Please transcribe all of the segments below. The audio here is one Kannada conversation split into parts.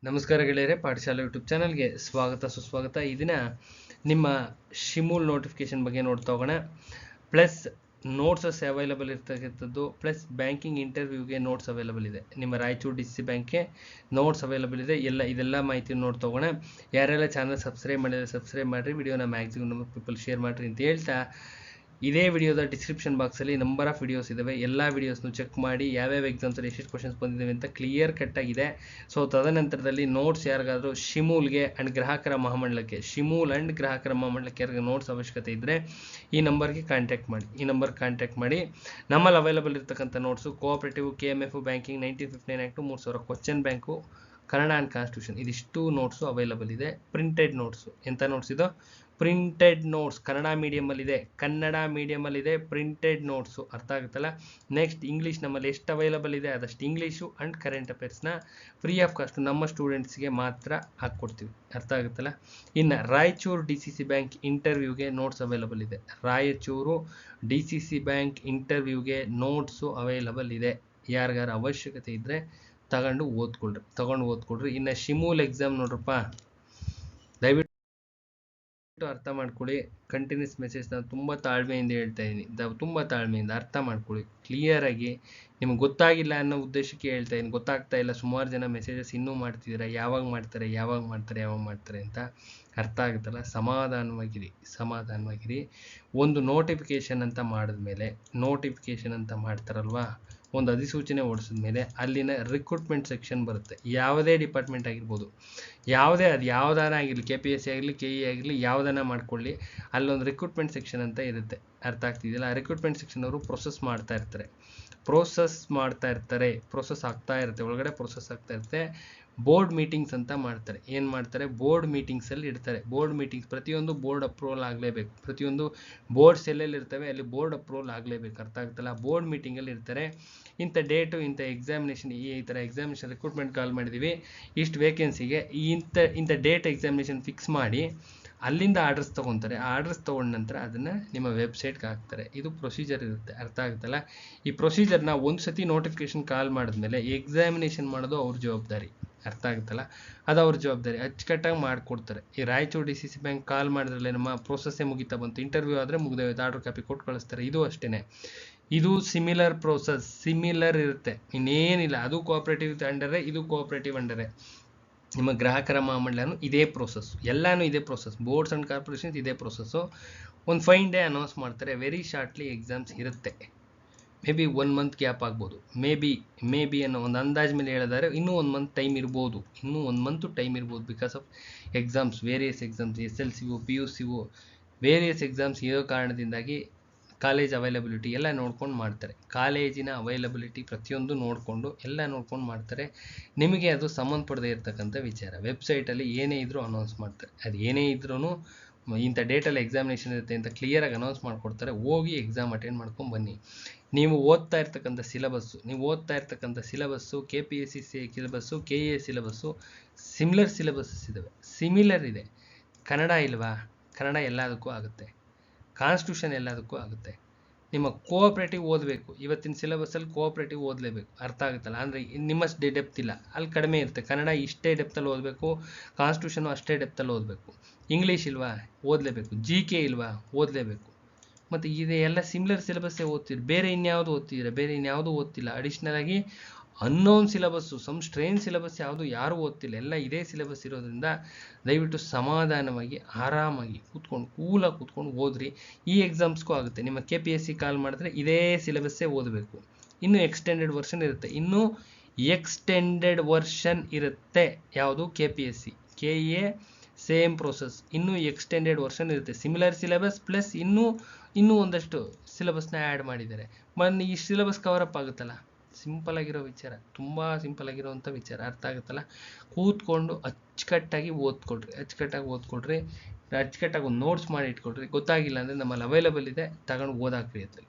ನಮಸ್ಕಾರ ಗೆಳೆಯರೆ, ಪಾಠಶಾಲೆ ಯೂಟ್ಯೂಬ್ ಚಾನಲ್ಗೆ ಸ್ವಾಗತ ಸುಸ್ವಾಗತ. ಈ ದಿನ ನಿಮ್ಮ ಶಿಮೂಲ್ ನೋಟಿಫಿಕೇಶನ್ ಬಗ್ಗೆ ನೋಡ್ತಾ ಹೋಗೋಣ. ಪ್ಲಸ್ ನೋಟ್ಸಸ್ ಅವೈಲಬಲ್ ಇರ್ತಕ್ಕಂಥದ್ದು, ಪ್ಲಸ್ ಬ್ಯಾಂಕಿಂಗ್ ಇಂಟರ್ವ್ಯೂಗೆ ನೋಟ್ಸ್ ಅವೈಲಬಲ್ ಇದೆ. ನಿಮ್ಮ ರಾಯಚೂರು DCC ಬ್ಯಾಂಕ್ಗೆ ನೋಟ್ಸ್ ಅವೈಲಬಲ್ ಇದೆ. ಇದೆಲ್ಲ ಮಾಹಿತಿ ನೋಡ್ತಾ ಹೋಗೋಣ. ಯಾರೆಲ್ಲ ಚಾನಲ್ ಸಬ್ಸ್ಕ್ರೈಬ್ ಮಾಡಿದರೆ ಸಬ್ಸ್ಕ್ರೈಬ್ ಮಾಡಿರಿ, ವಿಡಿಯೋನ ಮ್ಯಾಕ್ಸಿಮಮ್ ನಂಬರ್ ಪೀಪಲ್ ಶೇರ್ ಮಾಡಿರಿ ಅಂತ ಹೇಳ್ತಾ, ಇದೇ ವಿಡಿಯೋದ ಡಿಸ್ಕ್ರಿಪ್ಷನ್ ಬಾಕ್ಸಲ್ಲಿ ನಂಬರ್ ಆಫ್ ವಿಡಿಯೋಸ್ ಇದ್ದಾವೆ. ಎಲ್ಲ ವಿಡಿಯೋಸ್ನು ಚೆಕ್ ಮಾಡಿ ಯಾವ್ಯಾವ ಎಕ್ಸಾಮ್ಸಲ್ಲಿ ಎಷ್ಟು ಕ್ವಶನ್ಸ್ ಬಂದಿದ್ದಾವೆ ಅಂತ ಕ್ಲಿಯರ್ ಕಟ್ಟಾಗಿದೆ. ಸೊ ತದನಂತರದಲ್ಲಿ ನೋಟ್ಸ್ ಯಾರಿಗಾದರೂ ಶಿಮೂಲ್ಗೆ ಆ್ಯಂಡ್ ಗ್ರಾಹಕರ ಮಹಾಮಂಡಲಕ್ಕೆ, ಶಿಮೂಲ್ ಆ್ಯಂಡ್ ಗ್ರಾಹಕರ ಮಹಾಮಂಡಲಕ್ಕೆ ಯಾರಿಗೆ ನೋಟ್ಸ್ ಅವಶ್ಯಕತೆ ಇದ್ದರೆ ಈ ನಂಬರ್ಗೆ ಕಾಂಟ್ಯಾಕ್ಟ್ ಮಾಡಿ. ನಮ್ಮಲ್ಲಿ ಅವೈಲಬಲ್ ಇರ್ತಕ್ಕಂಥ notes cooperative, KMF, banking, 1959 act, 3000 question bank, Kannada and constitution, ಇದಿಷ್ಟು ನೋಟ್ಸು ಅವೈಲಬಲ್ ಇದೆ. ಪ್ರಿಂಟೆಡ್ ನೋಟ್ಸು, ಎಂಥ ನೋಟ್ಸ್ ಇದು? Printed notes. ಕನ್ನಡ ಮೀಡಿಯಮಲ್ಲಿದೆ ಪ್ರಿಂಟೆಡ್ ನೋಟ್ಸು. ಅರ್ಥ ಆಗುತ್ತಲ್ಲ. ನೆಕ್ಸ್ಟ್ ಇಂಗ್ಲೀಷ್ ನಮ್ಮಲ್ಲಿ ಎಷ್ಟು ಅವೈಲಬಲ್ ಇದೆ ಅದಷ್ಟು ಇಂಗ್ಲೀಷು ಆ್ಯಂಡ್ ಕರೆಂಟ್ ಅಫೇರ್ಸ್ನ ಫ್ರೀ ಆಫ್ ಕಾಸ್ಟ್ ನಮ್ಮ ಸ್ಟೂಡೆಂಟ್ಸ್ಗೆ ಮಾತ್ರ ಹಾಕ್ಕೊಡ್ತೀವಿ. ಅರ್ಥ ಆಗುತ್ತಲ್ಲ. ಇನ್ನು ರಾಯಚೂರು DCC ಬ್ಯಾಂಕ್ ಇಂಟರ್ವ್ಯೂಗೆ ನೋಟ್ಸ್ ಅವೈಲಬಲ್ ಇದೆ. ರಾಯಚೂರು DCC ಬ್ಯಾಂಕ್ ಇಂಟರ್ವ್ಯೂಗೆ ನೋಟ್ಸು ಅವೈಲಬಲ್ ಇದೆ. ಯಾರಿಗಾರ ಅವಶ್ಯಕತೆ ಇದ್ದರೆ ತಗೊಂಡು ಓದ್ಕೊಳ್ರಿ. ಇನ್ನು ಶಿಮೂಲ್ ಎಕ್ಸಾಮ್ ನೋಡ್ರಪ್ಪ, ದಯವಿಟ್ಟು ಅರ್ಥ ಮಾಡ್ಕೊಳ್ಳಿ. ಕಂಟಿನ್ಯೂಸ್ ಮೆಸೇಜ್ ನಾನು ತುಂಬ ತಾಳ್ಮೆಯಿಂದ ಹೇಳ್ತಾ ಇದ್ದೀನಿ, ತುಂಬ ತಾಳ್ಮೆಯಿಂದ ಅರ್ಥ ಮಾಡ್ಕೊಳ್ಳಿ ಕ್ಲಿಯರ್ ಆಗಿ. ನಿಮ್ಗೆ ಗೊತ್ತಾಗಿಲ್ಲ ಅನ್ನೋ ಉದ್ದೇಶಕ್ಕೆ ಹೇಳ್ತಾ ಇದ್ದೀನಿ. ಗೊತ್ತಾಗ್ತಾ ಇಲ್ಲ, ಸುಮಾರು ಜನ ಮೆಸೇಜಸ್ ಇನ್ನೂ ಮಾಡ್ತಿದ್ದೀರಾ, ಯಾವಾಗ ಮಾಡ್ತಾರೆ ಅಂತ. ಅರ್ಥ ಆಗುತ್ತಲ್ಲ. ಸಮಾಧಾನವಾಗಿರಿ. ಒಂದು ನೋಟಿಫಿಕೇಶನ್ ಅಂತ ಮಾಡ್ತಾರಲ್ವಾ, ಒಂದು ಅಧಿಸೂಚನೆ ಹೊಡಿಸಿದ್ಮೇಲೆ ಅಲ್ಲಿನ ರಿಕ್ರೂಟ್ಮೆಂಟ್ ಸೆಕ್ಷನ್ ಬರುತ್ತೆ. ಯಾವುದೇ ಡಿಪಾರ್ಟ್ಮೆಂಟ್ ಆಗಿರ್ಬೋದು, ಯಾವುದಾನ ಆಗಿರಲಿ, KPSC ಆಗಿರಲಿ, KE ಆಗಿರಲಿ, ಯಾವುದನ್ನ ಮಾಡ್ಕೊಳ್ಳಿ, ಅಲ್ಲೊಂದು ರಿಕ್ರೂಟ್ಮೆಂಟ್ ಸೆಕ್ಷನ್ ಅಂತ ಇರುತ್ತೆ. ಅರ್ಥ ಆಗ್ತಿದೆಯಲ್ಲ. ಆ ರಿಕ್ರೂಟ್ಮೆಂಟ್ ಸೆಕ್ಷನ್ ಅವರು ಪ್ರೋಸೆಸ್ ಆಗ್ತಾ ಇರುತ್ತೆ. ಒಳಗಡೆ ಪ್ರೋಸೆಸ್ ಆಗ್ತಾ ಇರುತ್ತೆ. ಬೋರ್ಡ್ ಮೀಟಿಂಗ್ಸ್ ಅಂತ ಮಾಡ್ತಾರೆ. ಏನು ಮಾಡ್ತಾರೆ? ಬೋರ್ಡ್ ಮೀಟಿಂಗ್ಸಲ್ಲಿ ಇಡ್ತಾರೆ. ಬೋರ್ಡ್ ಮೀಟಿಂಗ್ಸ್ ಪ್ರತಿಯೊಂದು ಬೋರ್ಡ್ ಅಪ್ರೂವಲ್ ಆಗಲೇಬೇಕು. ಪ್ರತಿಯೊಂದು ಬೋರ್ಡ್ಸ್ ಎಲ್ಲೆಲ್ಲಿ ಇರ್ತವೆ ಅಲ್ಲಿ ಬೋರ್ಡ್ ಅಪ್ರೂವಲ್ ಆಗಲೇಬೇಕು. ಅರ್ಥ ಆಗುತ್ತಲ್ಲ. ಬೋರ್ಡ್ ಮೀಟಿಂಗಲ್ಲಿ ಇರ್ತಾರೆ. ಇಂಥ ಡೇಟು, ಇಂಥ ಎಕ್ಸಾಮಿನೇಷನ್, ಈ ಥರ ಎಕ್ಸಾಮಿನೇಷನ್ ರಿಕ್ರೂಟ್ಮೆಂಟ್ ಕಾಲ್ ಮಾಡಿದ್ದೀವಿ, ಇಷ್ಟು ವೇಕೆನ್ಸಿಗೆ ಇಂಥ ಡೇಟ್ ಎಕ್ಸಾಮಿನೇಷನ್ ಫಿಕ್ಸ್ ಮಾಡಿ ಅಲ್ಲಿಂದ ಆರ್ಡರ್ಸ್ ತೊಗೊತಾರೆ. ಆರ್ಡರ್ಸ್ ತೊಗೊಂಡ ನಂತರ ಅದನ್ನು ನಿಮ್ಮ ವೆಬ್ಸೈಟ್ಗೆ ಹಾಕ್ತಾರೆ. ಇದು ಪ್ರೊಸೀಜರ್ ಇರುತ್ತೆ. ಅರ್ಥ ಆಗುತ್ತಲ್ಲ. ಈ ಪ್ರೊಸೀಜರ್ನ ಒಂದು ಸತಿ ನೋಟಿಫಿಕೇಶನ್ ಕಾಲ್ ಮಾಡಿದ್ಮೇಲೆ ಎಕ್ಸಾಮಿನೇಷನ್ ಮಾಡೋದು ಅವ್ರ ಜವಾಬ್ದಾರಿ. ಅರ್ಥ ಆಗುತ್ತಲ್ಲ. ಅದು ಅವ್ರ ಜವಾಬ್ದಾರಿ. ಅಚ್ಚುಕಟ್ಟಾಗಿ ಮಾಡಿಕೊಡ್ತಾರೆ. ಈ ರಾಯಚೂರು DCC ಬ್ಯಾಂಕ್ ಕಾಲ್ ಮಾಡಿದ್ರಲ್ಲೇ ನಮ್ಮ ಪ್ರೋಸೆಸ್ಸೇ ಮುಗಿತಾ ಬಂತು. ಇಂಟರ್ವ್ಯೂ ಆದರೆ ಮುಗಿದೋಯ್ತು, ಆರ್ಡರ್ ಕಾಪಿ ಕೊಟ್ಟು ಕಳಿಸ್ತಾರೆ. ಇದು ಅಷ್ಟೇ. ಇದು ಸಿಮಿಲರ್ ಪ್ರೋಸೆಸ್, ಸಿಮಿಲರ್ ಇರುತ್ತೆ, ಇನ್ನೇನಿಲ್ಲ. ಅದು ಕೋಆಪರೇಟಿವ್ ಅಂಡರೇ, ಇದು ಕೋಆಪರೇಟಿವ್ ಅಂಡರೇ. ನಿಮ್ಮ ಗ್ರಾಹಕರ ಮಹಾಮಂಡಲನೂ ಇದೇ ಪ್ರೋಸೆಸ್, ಎಲ್ಲನೂ ಇದೇ ಪ್ರೋಸೆಸ್. ಬೋರ್ಡ್ಸ್ ಆ್ಯಂಡ್ ಕಾರ್ಪೊರೇಷನ್ಸ್ ಇದೇ ಪ್ರೋಸೆಸ್ಸು. ಒಂದು 5 ಡೇ ಅನೌನ್ಸ್ ಮಾಡ್ತಾರೆ. ವೆರಿ ಶಾರ್ಟ್ಲಿ ಎಕ್ಸಾಮ್ಸ್ ಇರುತ್ತೆ. ಮೇ ಬಿ 1 ಮಂತ್ ಗ್ಯಾಪ್ ಆಗ್ಬೋದು. ಮೇ ಬಿ ಅನ್ನೋ ಒಂದು ಅಂದಾಜು ಮೇಲೆ ಹೇಳಿದರೆ ಇನ್ನೂ 1 ಮಂತ್ ಟೈಮ್ ಇರ್ಬೋದು. Because of exams, various exams, SLCU, PUCU, various exams ಇರೋ ಕಾರಣದಿಂದಾಗಿ ಕಾಲೇಜ್ ಅವೈಲಬಿಲಿಟಿ ಎಲ್ಲ ನೋಡ್ಕೊಂಡು ಮಾಡ್ತಾರೆ. ಕಾಲೇಜಿನ ಅವೈಲಬಿಲಿಟಿ ಪ್ರತಿಯೊಂದು ನೋಡಿಕೊಂಡು ಮಾಡ್ತಾರೆ. ನಿಮಗೆ ಅದು ಸಂಬಂಧಪಡದೇ ಇರತಕ್ಕಂಥ ವಿಚಾರ. ವೆಬ್ಸೈಟಲ್ಲಿ ಏನೇ ಇದ್ರೂ ಅನೌನ್ಸ್ ಮಾಡ್ತಾರೆ. ಅದು ಏನೇ ಇದ್ರೂ ಇಂಥ ಡೇಟಲ್ಲಿ ಎಕ್ಸಾಮಿನೇಷನ್ ಇರುತ್ತೆ ಅಂತ ಕ್ಲಿಯರಾಗಿ ಅನೌನ್ಸ್ ಮಾಡಿಕೊಡ್ತಾರೆ. ಹೋಗಿ ಎಕ್ಸಾಮ್ ಅಟೆಂಡ್ ಮಾಡ್ಕೊಂಡು ಬನ್ನಿ. ನೀವು ಓದ್ತಾ ಇರ್ತಕ್ಕಂಥ syllabus KPSC syllabus, KA syllabus similar ಇದೆ. ಕನ್ನಡ ಇಲ್ವಾ? ಕನ್ನಡ ಎಲ್ಲದಕ್ಕೂ ಆಗುತ್ತೆ. ಕಾನ್ಸ್ಟಿಟ್ಯೂಷನ್ ಎಲ್ಲದಕ್ಕೂ ಆಗುತ್ತೆ. ನಿಮ್ಮ ಕೋಆಪರೇಟಿವ್ ಓದಬೇಕು. ಇವತ್ತಿನ ಸಿಲೆಬಸ್ಸಲ್ಲಿ ಕೋಆಪರೇಟಿವ್ ಓದಲೇಬೇಕು. ಅರ್ಥ ಆಗುತ್ತಲ್ಲ. ಅಂದರೆ ನಿಮ್ಮಷ್ಟು ಡೆಪ್ತ್ ಇಲ್ಲ, ಅಲ್ಲಿ ಕಡಿಮೆ ಇರುತ್ತೆ. ಕನ್ನಡ ಇಷ್ಟೇ ಡೆಪ್ತಲ್ಲಿ ಓದಬೇಕು, ಕಾನ್ಸ್ಟಿಟ್ಯೂಷನು ಅಷ್ಟೇ ಡೆಪ್ತಲ್ಲಿ ಓದಬೇಕು. ಇಂಗ್ಲೀಷ್ ಇಲ್ವಾ? ಓದಲೇಬೇಕು. GK ಇಲ್ವಾ? ಓದಲೇಬೇಕು. ಮತ್ತು ಇದೆಲ್ಲ ಸಿಮಿಲರ್ ಸಿಲೆಬಸ್ಸೇ ಓದ್ತೀರಿ. ಬೇರೆ ಇನ್ಯಾವುದು ಓದ್ತಿಲ್ಲ. ಅಡಿಷ್ನಲ್ ಆಗಿ unknown syllabus, some strange syllabus ಯಾರೂ ಓದ್ತಿಲ್ಲ. ಎಲ್ಲ ಇದೇ ಸಿಲೆಬಸ್ ಇರೋದ್ರಿಂದ ದಯವಿಟ್ಟು ಸಮಾಧಾನವಾಗಿ ಆರಾಮಾಗಿ ಕೂಲಾಗಿ ಕೂತ್ಕೊಂಡು ಓದ್ರಿ. ಈ ಎಕ್ಸಾಮ್ಸ್ಗೂ ಆಗುತ್ತೆ. ನಿಮ್ಮ KPSC ಕಾಲ್ ಮಾಡಿದ್ರೆ ಇದೇ ಸಿಲೆಬಸ್ಸೇ ಓದಬೇಕು. ಇನ್ನೂ ಎಕ್ಸ್ಟೆಂಡೆಡ್ ವರ್ಷನ್ ಇರುತ್ತೆ. ಯಾವುದು? KPSC. KA same process. ಇನ್ನೂ ಎಕ್ಸ್ಟೆಂಡೆಡ್ ವರ್ಷನ್ ಇರುತ್ತೆ. ಸಿಮಿಲರ್ ಸಿಲೆಬಸ್ ಪ್ಲಸ್ ಇನ್ನೂ ಒಂದಷ್ಟು ಸಿಲೆಬಸ್ನ ಆ್ಯಡ್ ಮಾಡಿದ್ದಾರೆ. ಈ ಸಿಲೆಬಸ್ ಕವರಪ್ ಆಗುತ್ತಲ್ಲ. ಸಿಂಪಲ್ ಆಗಿರೋ ವಿಚಾರ, ತುಂಬ ಸಿಂಪಲ್ ಆಗಿರೋವಂಥ ವಿಚಾರ. ಅರ್ಥ ಆಗುತ್ತಲ್ಲ. ಕೂತ್ಕೊಂಡು ಅಚ್ಚುಕಟ್ಟಾಗಿ ಓದ್ಕೊಳ್ರಿ. ಅಚ್ಚುಕಟ್ಟಾಗಿ ಒಂದು ನೋಟ್ಸ್ ಮಾಡಿ ಇಟ್ಕೊಳ್ರಿ. ಗೊತ್ತಾಗಿಲ್ಲ ಅಂದರೆ ನಮ್ಮಲ್ಲಿ ಅವೈಲಬಲ್ ಇದೆ, ತಗೊಂಡು ಓದಾಕ್ರಿ.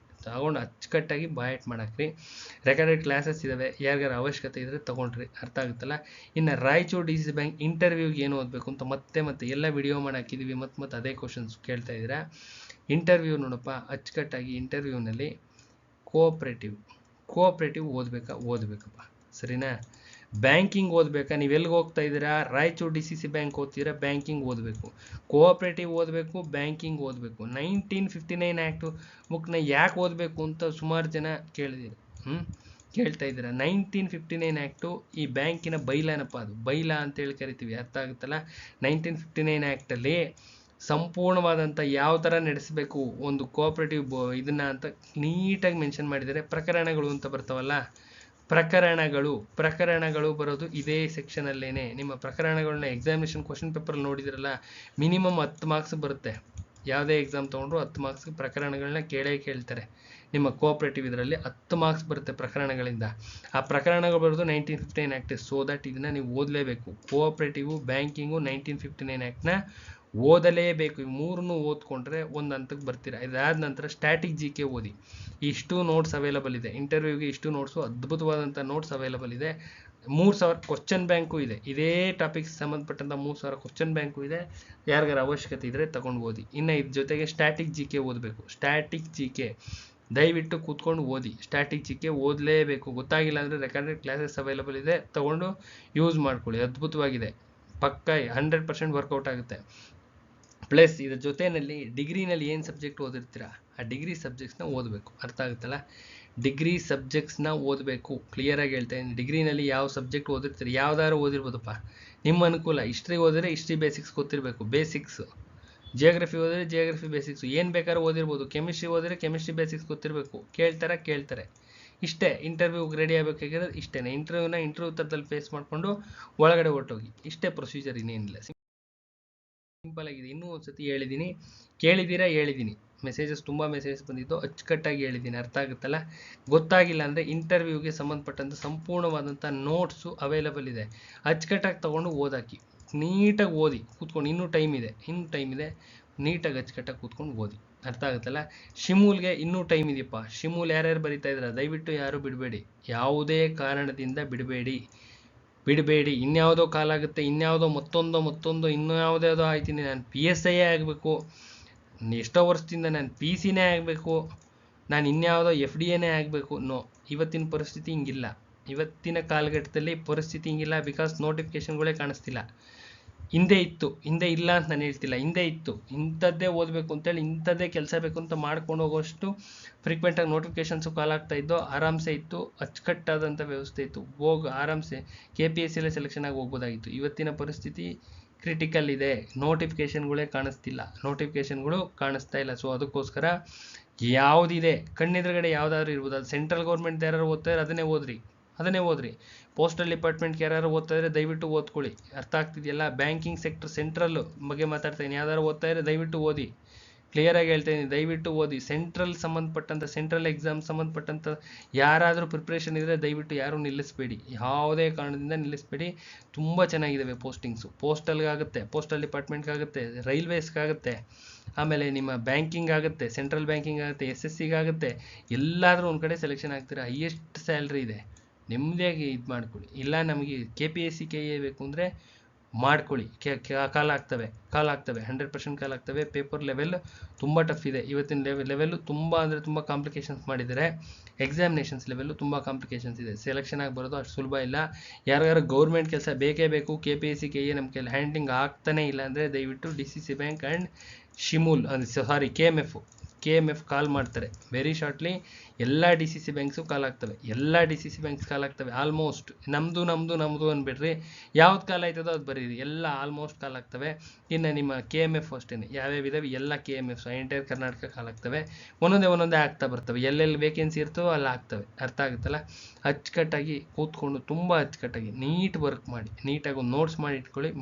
ತಗೊಂಡು ಅಚ್ಚುಕಟ್ಟಾಗಿ ಬಾಯಟ್ ಮಾಡಾಕ್ರಿ. ರೆಕಾರ್ಡೆಡ್ ಕ್ಲಾಸಸ್ ಇದ್ದಾವೆ. ಯಾರಿಗಾರ ಅವಶ್ಯಕತೆ ಇದ್ದರೆ ತೊಗೊಂಡ್ರಿ. ಅರ್ಥ ಆಗುತ್ತಲ್ಲ. ಇನ್ನು ರಾಯಚೂರು DCC ಬ್ಯಾಂಕ್ ಇಂಟರ್ವ್ಯೂಗೆ ಏನು ಓದಬೇಕು ಅಂತ ಮತ್ತೆ ಎಲ್ಲ ವಿಡಿಯೋ ಮಾಡಿ ಹಾಕಿದ್ದೀವಿ. ಮತ್ತೆ ಅದೇ ಕ್ವಶನ್ಸ್ ಕೇಳ್ತಾ ಇದ್ದೀರಾ. ಇಂಟರ್ವ್ಯೂ ನೋಡಪ್ಪ, ಅಚ್ಚುಕಟ್ಟಾಗಿ ಇಂಟರ್ವ್ಯೂನಲ್ಲಿ ಕೋಆಪರೇಟಿವ್ ಓದಬೇಕಪ್ಪ. ಸರಿನಾ? ಬ್ಯಾಂಕಿಂಗ್ ಓದಬೇಕಾ, ನೀವು ಎಲ್ಲಿಗೆ ಹೋಗ್ತಾ ಇದ್ದೀರಾ, ರಾಯಚೂರು DCC ಬ್ಯಾಂಕ್ ಓದ್ತೀರಾ, ಬ್ಯಾಂಕಿಂಗ್ ಓದಬೇಕು. ಕೋಆಪ್ರೇಟಿವ್ ಓದಬೇಕು, ಬ್ಯಾಂಕಿಂಗ್ ಓದಬೇಕು. 1959 ಆ್ಯಕ್ಟು ಬುಕ್ನ ಯಾಕೆ ಓದಬೇಕು ಅಂತ ಸುಮಾರು ಜನ ಕೇಳ್ತಾ ಇದ್ದೀರಾ. 1959 ಆ್ಯಕ್ಟು ಈ ಬ್ಯಾಂಕಿನ ಬೈಲಾನಪ್ಪ, ಅದು ಬೈಲಾ ಅಂತೇಳಿ ಕರಿತೀವಿ, ಅರ್ಥ ಆಗುತ್ತಲ್ಲ. 1959 ಆ್ಯಕ್ಟಲ್ಲಿ ಸಂಪೂರ್ಣವಾದಂಥ ಯಾವ ಥರ ನಡೆಸಬೇಕು ಒಂದು ಕೋಆಪ್ರೇಟಿವ್ ಇದನ್ನ ಅಂತ ನೀಟಾಗಿ ಮೆನ್ಷನ್ ಮಾಡಿದ್ದಾರೆ. ಪ್ರಕರಣಗಳು ಅಂತ ಬರ್ತಾವಲ್ಲ, ಪ್ರಕರಣಗಳು ಬರೋದು ಇದೇ ಸೆಕ್ಷನಲ್ಲೇನೆ. ನಿಮ್ಮ ಪ್ರಕರಣಗಳನ್ನ ಎಕ್ಸಾಮಿನೇಷನ್ ಕ್ವಶನ್ ಪೇಪರ್ ನೋಡಿದಿರಲ್ಲ, ಮಿನಿಮಮ್ 10 ಮಾರ್ಕ್ಸ್ ಬರುತ್ತೆ. ಯಾವುದೇ ಎಕ್ಸಾಮ್ ತೊಗೊಂಡ್ರು 10 ಮಾರ್ಕ್ಸ್ ಪ್ರಕರಣಗಳನ್ನ ಕೇಳ್ತಾರೆ. ನಿಮ್ಮ ಕೋಆಪ್ರೇಟಿವ್ ಇದರಲ್ಲಿ 10 ಮಾರ್ಕ್ಸ್ ಬರುತ್ತೆ ಪ್ರಕರಣಗಳಿಂದ. ಆ ಪ್ರಕರಣಗಳು ಬರೋದು 1959 ಆ್ಯಕ್ಟ್. ಸೊ ದಟ್ ಇದನ್ನ ನೀವು ಓದಲೇಬೇಕು. Cooperative, banking, 1959 ಆ್ಯಕ್ಟ್ನ ಓದಲೇಬೇಕು. ಈ ಮೂರನ್ನು ಓದ್ಕೊಂಡ್ರೆ ಒಂದು ಹಂತಕ್ಕೆ ಬರ್ತೀರಾ. ಇದಾದ ನಂತರ ಸ್ಟ್ಯಾಟಿಕ್ GK ಓದಿ. ಇಷ್ಟು ನೋಟ್ಸ್ ಅವೈಲಬಲ್ ಇದೆ. ಇಂಟರ್ವ್ಯೂಗೆ ಇಷ್ಟು ನೋಟ್ಸು, ಅದ್ಭುತವಾದಂಥ ನೋಟ್ಸ್ ಅವೈಲಬಲ್ ಇದೆ. 3000 ಕ್ವಶನ್ ಬ್ಯಾಂಕು ಇದೆ. ಇದೇ ಟಾಪಿಕ್ಸ್ ಸಂಬಂಧಪಟ್ಟಂಥ 3000 ಕ್ವಶನ್ ಬ್ಯಾಂಕು ಇದೆ. ಯಾರಿಗಾರ ಅವಶ್ಯಕತೆ ಇದ್ದರೆ ತಗೊಂಡು ಓದಿ. ಇನ್ನು ಇದ್ರ ಜೊತೆಗೆ ಸ್ಟ್ಯಾಟಿಕ್ GK ಓದಬೇಕು. ಸ್ಟ್ಯಾಟಿಕ್ GK ದಯವಿಟ್ಟು ಕೂತ್ಕೊಂಡು ಓದಿ. Static GK ಓದಲೇಬೇಕು. ಗೊತ್ತಾಗಿಲ್ಲ ಅಂದರೆ ರೆಕಾರ್ಡೆಡ್ ಕ್ಲಾಸಸ್ ಅವೈಲಬಲ್ ಇದೆ, ತಗೊಂಡು ಯೂಸ್ ಮಾಡ್ಕೊಳ್ಳಿ. ಅದ್ಭುತವಾಗಿದೆ, ಪಕ್ಕ 100% ವರ್ಕೌಟ್ ಆಗುತ್ತೆ. ಪ್ಲಸ್ ಇದ್ರ ಜೊತೆಯಲ್ಲಿ ಡಿಗ್ರಿನಲ್ಲಿ ಏನು ಸಬ್ಜೆಕ್ಟ್ ಓದಿರ್ತೀರಾ ಆ ಡಿಗ್ರಿ ಸಬ್ಜೆಕ್ಟ್ಸ್ನ ಓದಬೇಕು. ಅರ್ಥ ಆಗುತ್ತಲ್ಲ, ಡಿಗ್ರಿ ಸಬ್ಜೆಕ್ಟ್ಸ್ನ ಓದಬೇಕು. ಕ್ಲಿಯರಾಗಿ ಹೇಳ್ತಾ ಇದ್ದೀನಿ. ಡಿಗ್ರಿನಲ್ಲಿ ಯಾವ ಸಬ್ಜೆಕ್ಟ್ ಓದಿರ್ತೀರಿ, ಯಾವ್ದಾದ್ರು ಓದಿರ್ಬೋದಪ್ಪ, ನಿಮ್ಮ ಅನುಕೂಲ. ಹಿಸ್ಟ್ರಿ ಓದಿದ್ರೆ ಹಿಸ್ಟ್ರಿ ಬೇಸಿಕ್ಸ್ ಗೊತ್ತಿರಬೇಕು, ಬೇಸಿಕ್ಸು. ಜಿಯೋಗ್ರಫಿ ಓದಿದ್ರೆ ಜಿಯೋಗ್ರಫಿ ಬೇಸಿಕ್ಸು, ಏನು ಬೇಕಾದ್ರೂ ಓದಿರ್ಬೋದು. ಕೆಮಿಸ್ಟ್ರಿ ಓದಿದ್ರೆ ಕೆಮಿಸ್ಟ್ರಿ ಬೇಸಿಕ್ಸ್ ಗೊತ್ತಿರಬೇಕು. ಕೇಳ್ತಾರೆ ಇಷ್ಟೇ. ಇಂಟರ್ವ್ಯೂಗೆ ರೆಡಿ ಆಗಬೇಕಾಗಿರೋದು ಇಷ್ಟೇ. ಇಂಟರ್ವ್ಯೂ ಥರದಲ್ಲಿ ಫೇಸ್ ಮಾಡಿಕೊಂಡು ಒಳಗಡೆ ಹೊರಟೋಗಿ. ಇಷ್ಟೇ ಪ್ರೊಸೀಜರ್, ಇನ್ನೇನಿಲ್ಲ. ಸಿಂಪಲ್ ಆಗಿದೆ. ಇನ್ನೂ ಒಂದ್ಸತಿ ಹೇಳಿದ್ದೀನಿ, ಹೇಳಿದ್ದೀನಿ. ತುಂಬ ಮೆಸೇಜಸ್ ಬಂದಿದ್ದು, ಅಚ್ಚುಕಟ್ಟಾಗಿ ಹೇಳಿದ್ದೀನಿ. ಅರ್ಥ ಆಗುತ್ತಲ್ಲ. ಗೊತ್ತಾಗಿಲ್ಲ ಅಂದರೆ ಇಂಟರ್ವ್ಯೂಗೆ ಸಂಬಂಧಪಟ್ಟಂಥ ಸಂಪೂರ್ಣವಾದಂಥ ನೋಟ್ಸು ಅವೈಲಬಲ್ ಇದೆ. ಅಚ್ಚುಕಟ್ಟಾಗಿ ತೊಗೊಂಡು ಓದಾಕಿ, ನೀಟಾಗಿ ಓದಿ ಕೂತ್ಕೊಂಡು. ಇನ್ನೂ ಟೈಮ್ ಇದೆ, ನೀಟಾಗಿ ಅಚ್ಚುಕಟ್ಟಾಗಿ ಕೂತ್ಕೊಂಡು ಓದಿ. ಅರ್ಥ ಆಗುತ್ತಲ್ಲ. ಶಿಮೂಲ್ಗೆ ಇನ್ನೂ ಟೈಮ್ ಇದೆಯಪ್ಪ. ಶಿಮೂಲ್ ಯಾರ್ಯಾರು ಬರೀತಾ ಇದ್ದೀರಾ, ದಯವಿಟ್ಟು ಯಾರು ಬಿಡಬೇಡಿ. ಯಾವುದೇ ಕಾರಣದಿಂದ ಬಿಡಬೇಡಿ. ಇನ್ಯಾವುದೋ ಕಾಲ ಆಗುತ್ತೆ, ಇನ್ಯಾವುದೋ ಮತ್ತೊಂದು ಇನ್ಯಾವುದ್ಯಾವುದೋ ಆಯ್ತೀನಿ. ನಾನು PSI ಆಗಬೇಕು, ಎಷ್ಟೋ ವರ್ಷದಿಂದ ನಾನು PC ಆಗಬೇಕು, ನಾನು ಇನ್ಯಾವುದೋ FDA ಆಗಬೇಕು. ನೋ, ಇವತ್ತಿನ ಪರಿಸ್ಥಿತಿ ಹಿಂಗಿಲ್ಲ. ಇವತ್ತಿನ ಕಾಲಘಟ್ಟದಲ್ಲಿ ಪರಿಸ್ಥಿತಿ ಹಿಂಗಿಲ್ಲ. ಬಿಕಾಸ್ ನೋಟಿಫಿಕೇಶನ್ಗಳೇ ಕಾಣಿಸ್ತಿಲ್ಲ. ಹಿಂದೆ ಇಲ್ಲ ಅಂತ ನಾನು ಹೇಳ್ತಿಲ್ಲ, ಹಿಂದೆ ಇತ್ತು. ಇಂಥದ್ದೇ ಓದಬೇಕು ಅಂತೇಳಿ, ಇಂಥದ್ದೇ ಕೆಲಸ ಬೇಕು ಅಂತ ಮಾಡ್ಕೊಂಡು ಹೋಗೋಷ್ಟು ಫ್ರೀಕ್ವೆಂಟಾಗಿ ನೋಟಿಫಿಕೇಶನ್ಸು ಕಾಲ್ ಆಗ್ತಾ ಇದ್ದು, ಆರಾಮ್ಸೆ ಇತ್ತು. ಅಚ್ಚುಕಟ್ಟಾದಂಥ ವ್ಯವಸ್ಥೆ ಇತ್ತು. ಆರಾಮ್ಸೆ KPSCಲೇ ಸೆಲೆಕ್ಷನ್ ಆಗಿ ಹೋಗ್ಬೋದಾಗಿತ್ತು. ಇವತ್ತಿನ ಪರಿಸ್ಥಿತಿ ಕ್ರಿಟಿಕಲ್ ಇದೆ. ನೋಟಿಫಿಕೇಶನ್ಗಳೇ ಕಾಣಿಸ್ತಾ ಇಲ್ಲ. ಸೊ ಅದಕ್ಕೋಸ್ಕರ ಯಾವುದಿದೆ ಕಣ್ಣೆದುರುಗಡೆ ಯಾವುದಾದ್ರು ಇರ್ಬೋದು. ಅದು ಸೆಂಟ್ರಲ್ ಗೌರ್ಮೆಂಟ್ ಯಾರು ಓದ್ತಾ ಇದ್ದಾರೆ ಅದನ್ನೇ ಓದ್ರಿ. ಪೋಸ್ಟಲ್ ಡಿಪಾರ್ಟ್ಮೆಂಟ್ಗೆ ಯಾರು ಓದ್ತಾ ಇದ್ರೆ ದಯವಿಟ್ಟು ಓದ್ಕೊಳ್ಳಿ. ಅರ್ಥ ಆಗ್ತಿದೆಯಲ್ಲ. ಬ್ಯಾಂಕಿಂಗ್ ಸೆಕ್ಟರ್ ಸೆಂಟ್ರಲ್ ಬಗ್ಗೆ ಮಾತಾಡ್ತಾ ಇದ್ದೀನಿ. ಯಾವ್ದಾರು ಓದ್ತಾ ಇದ್ರೆ ದಯವಿಟ್ಟು ಓದಿ. ಕ್ಲಿಯರಾಗಿ ಹೇಳ್ತಾ ಇದ್ದೀನಿ, ದಯವಿಟ್ಟು ಓದಿ. ಸೆಂಟ್ರಲ್ ಎಕ್ಸಾಮ್ ಸಂಬಂಧಪಟ್ಟಂಥ ಯಾರಾದರೂ ಪ್ರಿಪ್ರೇಷನ್ ಇದ್ದರೆ ದಯವಿಟ್ಟು ಯಾರೂ ನಿಲ್ಲಿಸಬೇಡಿ. ಯಾವುದೇ ಕಾರಣದಿಂದ ನಿಲ್ಲಿಸಬೇಡಿ. ತುಂಬ ಚೆನ್ನಾಗಿದ್ದಾವೆ ಪೋಸ್ಟಿಂಗ್ಸು. ಪೋಸ್ಟಲ್ಗಾಗುತ್ತೆ, ಪೋಸ್ಟಲ್ ಡಿಪಾರ್ಟ್ಮೆಂಟ್ಗಾಗುತ್ತೆ, ರೈಲ್ವೇಸ್ಗಾಗುತ್ತೆ, ಆಮೇಲೆ ನಿಮ್ಮ ಬ್ಯಾಂಕಿಂಗ್ ಆಗುತ್ತೆ, ಸೆಂಟ್ರಲ್ ಬ್ಯಾಂಕಿಂಗ್ ಆಗುತ್ತೆ, SSCಗಾಗುತ್ತೆ. ಎಲ್ಲಾದರೂ ಒಂದು ಕಡೆ ಸೆಲೆಕ್ಷನ್ ಆಗ್ತೀರಾ. ಹೈಯೆಸ್ಟ್ ಸ್ಯಾಲ್ರಿ ಇದೆ. ನೆಮ್ಮದಿಯಾಗಿ ಇದು ಮಾಡ್ಕೊಳ್ಳಿ. ಇಲ್ಲ ನಮಗೆ KPSC KA ಬೇಕು ಅಂದರೆ ಮಾಡ್ಕೊಳ್ಳಿ. ಕಾಲ್ ಆಗ್ತವೆ 100% ಕಾಲ್ ಆಗ್ತವೆ. ಪೇಪರ್ ಲೆವೆಲ್ ತುಂಬ ಟಫ್ ಇದೆ. ಇವತ್ತಿನ ಲೆವೆಲ್ಲು ತುಂಬ ಅಂದರೆ ತುಂಬ ಕಾಂಪ್ಲಿಕೇಶನ್ಸ್ ಮಾಡಿದ್ದಾರೆ. ಎಕ್ಸಾಮಿನೇಷನ್ಸ್ ಲೆವೆಲ್ಲು ತುಂಬ ಕಾಂಪ್ಲಿಕೇಶನ್ಸ್ ಇದೆ. ಸೆಲೆಕ್ಷನ್ ಆಗಿ ಬರೋದು ಅಷ್ಟು ಸುಲಭ ಇಲ್ಲ. ಯಾರ್ಯಾರು ಗೌರ್ಮೆಂಟ್ ಕೆಲಸ ಬೇಕೇ ಬೇಕು, KPSC KA ನಮ್ಮ ಕೈಲಿ ಹ್ಯಾಂಡಿಂಗ್ ಆಗ್ತಾನೆ ಇಲ್ಲ ಅಂದರೆ ದಯವಿಟ್ಟು DCC ಬ್ಯಾಂಕ್ ಆ್ಯಂಡ್ KMF ಕಾಲ್ ಮಾಡ್ತಾರೆ. ವೆರಿ ಶಾರ್ಟ್ಲಿ ಎಲ್ಲ DCC ಬ್ಯಾಂಕ್ಸು ಕಾಲ್ ಆಗ್ತವೆ. ಆಲ್ಮೋಸ್ಟ್ ನಮ್ಮದು ಅಂದ್ಬಿಡ್ರಿ. ಯಾವ್ದು ಕಾಲ್ ಆಯ್ತದೋ ಅದು ಬರೀರಿ. ಎಲ್ಲ ಆಲ್ಮೋಸ್ಟ್ ಕಾಲ್ ಆಗ್ತವೆ. ಇನ್ನು ನಿಮ್ಮ KMF ಅಷ್ಟೇ ಯಾವ್ಯಾವ ಇದಾವೆ ಎಲ್ಲ KMFs ಎಂಟೈರ್ ಕರ್ನಾಟಕ ಕಾಲ್ ಆಗ್ತವೆ. ಒಂದೊಂದೇ ಆಗ್ತಾ ಬರ್ತವೆ. ಎಲ್ಲೆಲ್ಲಿ ವೇಕೆನ್ಸಿ ಇರ್ತವೋ ಅಲ್ಲಿ ಆಗ್ತವೆ. ಅರ್ಥ ಆಗುತ್ತಲ್ಲ. ಅಚ್ಚುಕಟ್ಟಾಗಿ ಕೂತ್ಕೊಂಡು ತುಂಬ ಅಚ್ಚುಕಟ್ಟಾಗಿ ನೀಟ್ ವರ್ಕ್ ಮಾಡಿ. ನೀಟಾಗಿ ಒಂದು ನೋಟ್ಸ್ ಮಾಡಿ ಇಟ್ಕೊಳ್ಳಿ.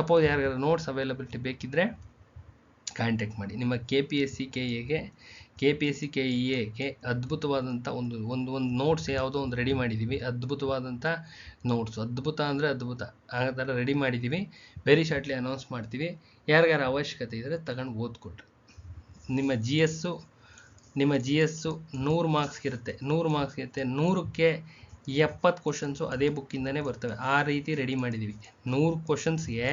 ಸಪೋಸ್ ಯಾರಿಗಾರು ನೋಟ್ಸ್ ಅವೈಲಬಿಲಿಟಿ ಬೇಕಿದ್ರೆ ಕಾಂಟ್ಯಾಕ್ಟ್ ಮಾಡಿ. ನಿಮ್ಮ KPSC KEAಗೆ ಅದ್ಭುತವಾದಂಥ ಒಂದು ನೋಟ್ಸ್ ಯಾವುದೋ ಒಂದು ರೆಡಿ ಮಾಡಿದ್ದೀವಿ. ಅದ್ಭುತವಾದಂಥ ನೋಟ್ಸು, ಅದ್ಭುತ ಅಂದರೆ ಅದ್ಭುತ ಆ ಥರ ರೆಡಿ ಮಾಡಿದ್ದೀವಿ. ವೆರಿ ಶಾರ್ಟ್ಲಿ ಅನೌನ್ಸ್ ಮಾಡ್ತೀವಿ. ಯಾರಿಗಾರ ಅವಶ್ಯಕತೆ ಇದ್ದರೆ ತಗೊಂಡು ಓದ್ಕೊಡ್ರಿ. ನಿಮ್ಮ ಜಿ ಎಸ್ಸು 100 ಮಾರ್ಕ್ಸ್ ಇರುತ್ತೆ. 100ಕ್ಕೆ 70 ಕ್ವಶನ್ಸು ಅದೇ ಬುಕ್ಕಿಂದನೇ ಬರ್ತವೆ. ಆ ರೀತಿ ರೆಡಿ ಮಾಡಿದ್ದೀವಿ. 100 ಕ್ವಶನ್ಸ್ಗೆ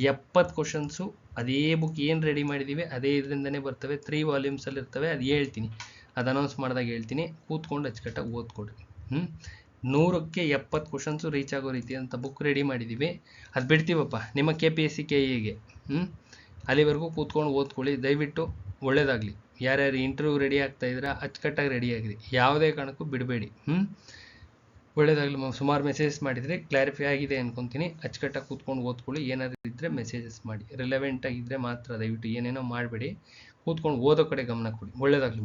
70 ಕ್ವಶನ್ಸು ಅದೇ ಬುಕ್ ಏನು ರೆಡಿ ಮಾಡಿದ್ದೀವಿ ಅದೇ ಇದರಿಂದನೇ ಬರ್ತವೆ. 3 ವಾಲ್ಯೂಮ್ಸಲ್ಲಿ ಇರ್ತವೆ. ಅದು ಹೇಳ್ತೀನಿ, ಅದು ಅನೌನ್ಸ್ ಮಾಡಿದಾಗ ಹೇಳ್ತೀನಿ. ಕೂತ್ಕೊಂಡು ಅಚ್ಚುಕಟ್ಟಾಗಿ ಓದ್ಕೊಡ್ರಿ. 100ಕ್ಕೆ 70 ಕ್ವಶನ್ಸು ರೀಚ್ ಆಗೋ ರೀತಿ ಅಂತ ಬುಕ್ ರೆಡಿ ಮಾಡಿದ್ದೀವಿ. ಅದು ಬಿಡ್ತೀವಪ್ಪ ನಿಮ್ಮ KPSC KEಗೆ. ಅಲ್ಲಿವರೆಗೂ ಕೂತ್ಕೊಂಡು ಓದ್ಕೊಳ್ಳಿ ದಯವಿಟ್ಟು. ಒಳ್ಳೇದಾಗಲಿ. ಯಾರ್ಯಾರು ಇಂಟರ್ವ್ಯೂ ರೆಡಿ ಆಗ್ತಾ ಇದ್ದೀರಾ ಅಚ್ಚುಕಟ್ಟಾಗಿ ರೆಡಿ ಆಗಿರಿ, ಯಾವುದೇ ಕಾರಣಕ್ಕೂ ಬಿಡಬೇಡಿ. ಒಳ್ಳೇದಾಗಲಿ. ಸುಮಾರು ಮೆಸೇಜಸ್ ಮಾಡಿದರೆ ಕ್ಲಾರಿಫೈ ಆಗಿದೆ ಅನ್ಕೊತೀನಿ. ಅಚ್ಚುಕಟ್ಟಾಗಿ ಕೂತ್ಕೊಂಡು ಓದ್ಕೊಳ್ಳಿ. ಏನಾದರೂ ಇದ್ದರೆ ಮೆಸೇಜಸ್ ಮಾಡಿ, ರಿಲೆವೆಂಟ್ ಆಗಿದ್ದರೆ ಮಾತ್ರ. ದಯವಿಟ್ಟು ಏನೇನೋ ಮಾಡಬೇಡಿ, ಕೂತ್ಕೊಂಡು ಓದೋ ಕಡೆ ಗಮನ ಕೊಡಿ. ಒಳ್ಳೇದಾಗಲಿ.